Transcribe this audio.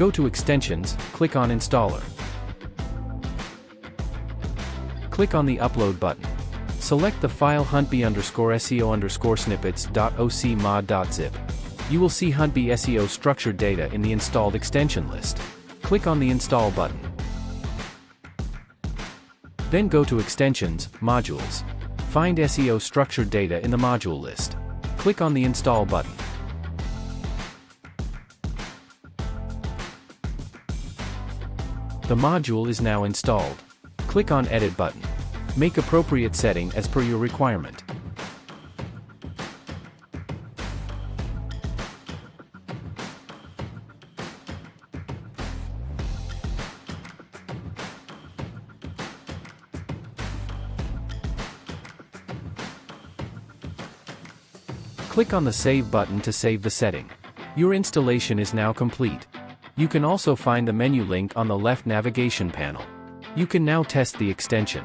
Go to Extensions, click on Installer. Click on the Upload button. Select the file huntbee_SEO_snippets.ocmod.zip. You will see Huntbee SEO structured data in the installed extension list. Click on the Install button. Then go to Extensions, Modules. Find SEO structured data in the module list. Click on the Install button. The module is now installed. Click on Edit button. Make appropriate setting as per your requirement. Click on the Save button to save the setting. Your installation is now complete. You can also find the menu link on the left navigation panel. You can now test the extension.